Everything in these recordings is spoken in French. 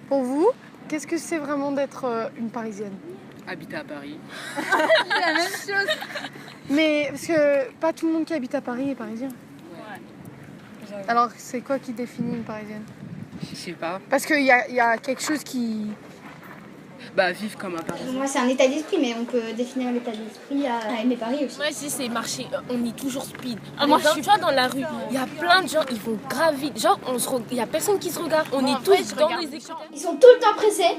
Pour vous, qu'est-ce que c'est vraiment d'être une Parisienne? Habiter à Paris. C'est la même chose. Mais parce que pas tout le monde qui habite à Paris est parisien. Ouais. Alors c'est quoi qui définit une Parisienne? Je sais pas. Parce qu'il y a quelque chose qui... Bah, vivre comme un Parisien. Moi, c'est un état d'esprit, mais on peut définir l'état d'esprit à aimer Paris aussi. Moi, si c'est marcher, on est toujours speed. Tu vois, dans la rue, il y a plein de gens, ils vont grave vite. Genre, il y a personne qui se regarde. On est tous dans les écouteurs. Ils sont tout le temps pressés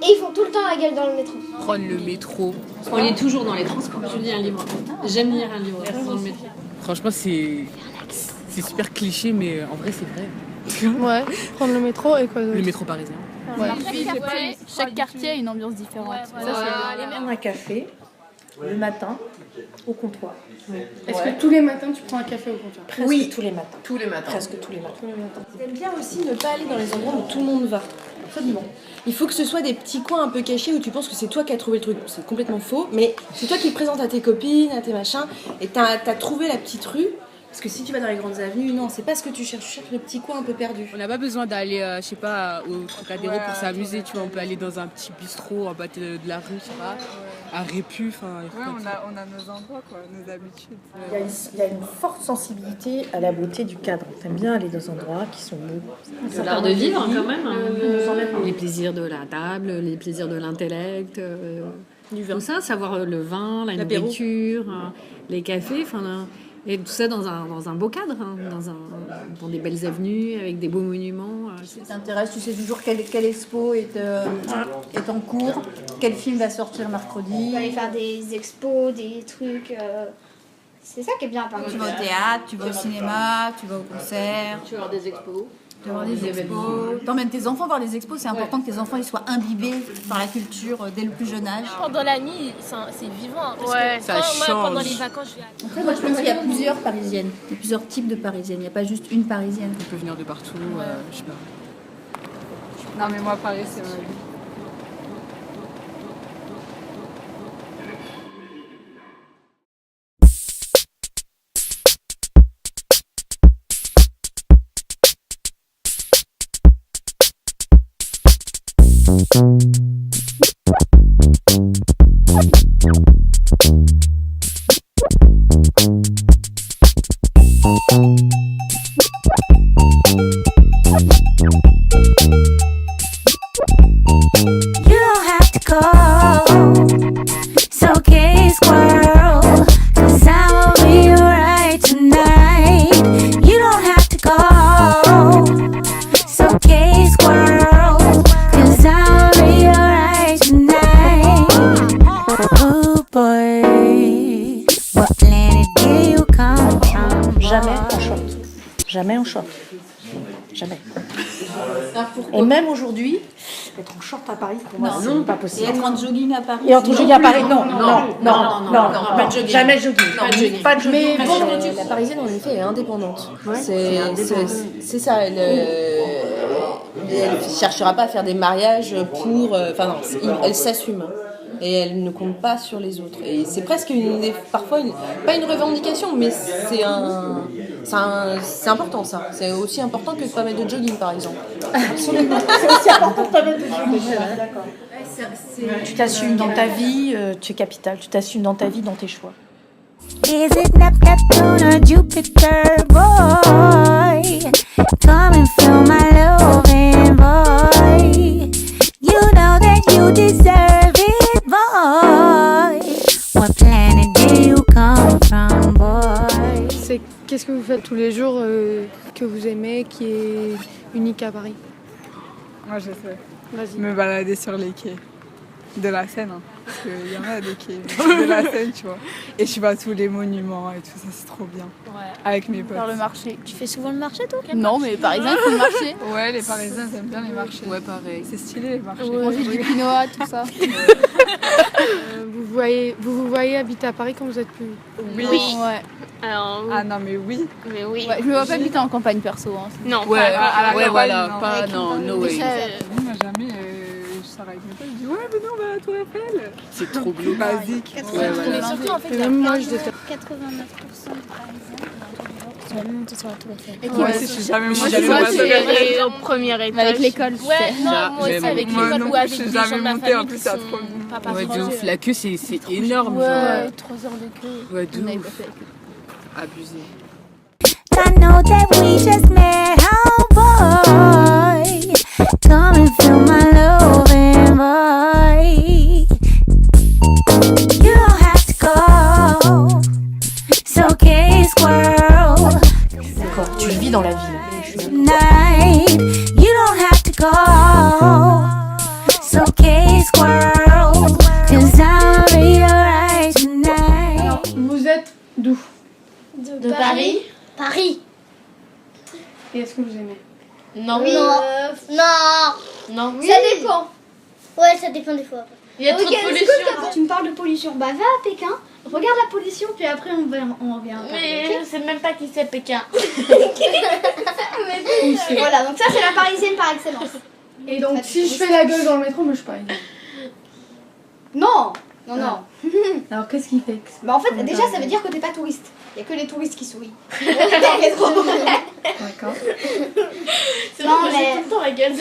et ils font tout le temps la gueule dans le métro. Prendre le métro. On est toujours dans les transports. Je lis un livre. J'aime lire un livre dans le métro. Franchement, c'est super cliché, mais en vrai, c'est vrai. Ouais, prendre le métro et quoi d'autre? Le métro parisien. Chaque quartier a une ambiance différente. Prendre un café le matin au comptoir. Est-ce que tous les matins tu prends un café au comptoir? Presque tous les matins. Tous les matins. Presque tous les matins. J'aime bien aussi ne pas aller dans les endroits où tout le monde va. Absolument. Il faut que ce soit des petits coins un peu cachés où tu penses que c'est toi qui as trouvé le truc. C'est complètement faux, mais c'est toi qui le présentes à tes copines, à tes machins, et t'as trouvé la petite rue. Parce que si tu vas dans les grandes avenues, non, c'est pas ce que tu cherches le petit coin un peu perdu. On n'a pas besoin d'aller, je sais pas, au Trocadéro pour s'amuser, tu vois. On peut aller dans un petit bistrot en bas de la rue, je sais pas, à Répu, enfin... Ouais, on a nos endroits, quoi, nos habitudes. Il y a une forte sensibilité à la beauté du cadre. T'aimes bien aller dans des endroits qui sont beaux. De l'art de vivre, quand même. Les plaisirs de la table, les plaisirs de l'intellect. Du vin. Tout ça, savoir le vin, la nourriture, les cafés, enfin... Et tout ça dans un beau cadre, dans des belles avenues, avec des beaux monuments. Tu t'intéresses, tu sais toujours quelle expo est en cours, quel film va sortir mercredi. Tu vas aller faire des expos, des trucs. C'est ça qui est bien à Paris. Tu vas au théâtre, tu vas au cinéma, tu vas au concert. Tu vas voir des expos. Tu vas voir des expos. T'emmènes tes enfants voir les expos, c'est important que tes enfants ils soient imbibés par la culture dès le plus jeune âge. Pendant la nuit, c'est vivant. Parce Ouais, que ça moi, change. pendant les vacances, je vais aller. Après, moi je pense qu'il y a plusieurs parisiennes, il y a plusieurs types de parisiennes, il n'y a pas juste une parisienne. On peut venir de partout, je sais pas. Non, mais moi, Paris, c'est ma vie. You don't have to go. It's okay, squirrel. 'Cause I will be right tonight. You don't have to go. It's okay, squirrel. 'Cause I will be right tonight. Oh boy, what planet do you come from? Jamais en short. Jamais en short. Jamais. Et même aujourd'hui, être en short à Paris, pour moi, c'est pas Et possible. être en jogging à Paris. Et en jogging à Paris, non, pas de jogging. jamais jogging. Pas de jogging. Mais bon, la Parisienne, en effet, est indépendante. C'est ça. Elle cherchera pas à faire des mariages pour... Enfin non, elle s'assume. Et elle ne compte pas sur les autres. Et c'est presque parfois, pas une revendication, mais c'est important ça. C'est aussi important que de pas mettre de jogging par exemple. C'est aussi important de pas mettre de jogging. D'accord. Tu t'assumes dans ta vie, tu es capital. Tu t'assumes dans ta vie, dans tes choix. Is it Neptune or Jupiter, boy? Come and feel my loving, boy. You know that you deserve it, boy. What planet do you come from, boy? Qu'est-ce que vous faites tous les jours que vous aimez, qui est unique à Paris? Moi, je sais. Vas-y. Me balader sur les quais de la Seine. Hein. Parce qu'il y en a des quais de la Seine, tu vois. Et je vais à tous les monuments et tout ça, c'est trop bien. Ouais. Avec mes potes. Faire le marché. Tu fais souvent le marché, toi? Non, mais les Parisiens ils font le marché. Ouais, les Parisiens, ils aiment bien les marchés. Ouais, pareil. C'est stylé, les marchés. On mange du quinoa, tout ça. Vous voyez habiter à Paris quand vous êtes plus... Oui. Ouais. Alors, Ah non, mais oui. mais oui. Ouais, je me vois pas habiter en campagne perso. Hein. Non, Ouais, à la ouais, campagne, voilà. non. Pas, non, no way. Moi, jamais, je sors avec mes potes, je dis ouais, venez, on va à la Tour Eiffel. C'est trop bleu. Basique. Ouais, voilà. Mais surtout, en fait, Et il y a même plein moi, de je déteste. 89% des Parisiens. Je suis jamais montée sur la tour Eiffel. Moi aussi, je suis jamais montée Moi, sur je la suis tour Eiffel. allée au premier étage. Avec l'école. Ouais, non, moi aussi avec Moi l'école non ou plus, avec je suis des jamais gens de ma montée, en famille plus, qui ça a sont trop de- pas Ouais, de partagés. ouf. La queue, c'est énorme. Genre. Ouais, 3 heures de queue. Ouais, de On avait ouf. pas fait la queue. Abusé. I know that we just met, oh boy. Come and feel my loving void. You don't have to go. It's okay, squirrel. D'accord, tu vis dans la ville. Tonight, you don't have to go. It's okay, squirrel. 'Cause I'll be alright tonight. Vous êtes d'où? De Paris. Paris. Et est-ce que vous aimez? Non. Non. Ça dépend. Ouais, ça dépend des fois. Il y a trop de pollution. Quand tu me parles de pollution, bah va à Pékin, regarde la pollution, puis après on revient à Paris, Mais ok. je sais même pas qui c'est Pékin. Voilà, donc ça c'est la parisienne par excellence. Et donc, si je fais la gueule dans le métro, moi je suis parisienne. Non. Alors, qu'est-ce qu'il fait? Bah en fait, déjà ça veut dire que t'es pas touriste. Il y a que les touristes qui sourient. Dans le métro. D'accord. C'est Non, vrai que j'ai mais- tout le temps la gueule.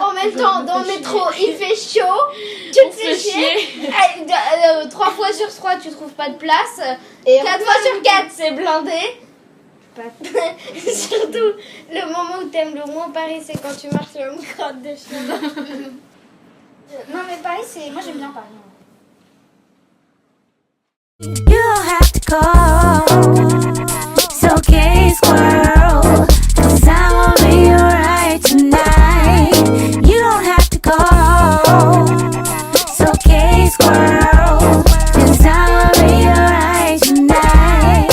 En même temps, dans le métro, il fait chaud, tu te fais chier. 3 fois sur 3, tu trouves pas de place. Et 4 fois sur 4, c'est blindé. Surtout, le moment où t'aimes le moins Paris, c'est quand tu marches sur une crotte de chien. Non, mais Paris, c'est. Moi, j'aime bien Paris. You don't have to go. It's okay, squirrel. 'Cause I will be alright tonight. You don't have to go. It's okay, squirrel. 'Cause I will be alright tonight.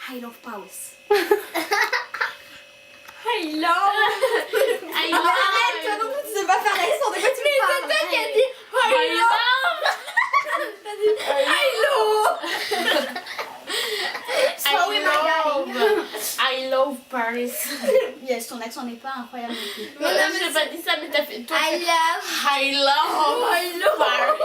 I love Paris. Arrête, toi non plus, tu sais pas faire l'accent, de quoi tu me parles? C'est toi qui as dit I love Paris. Yes, ton accent n'est pas incroyable non plus. Mais non, j'ai pas dit ça, mais t'as fait toi. I love I love Paris.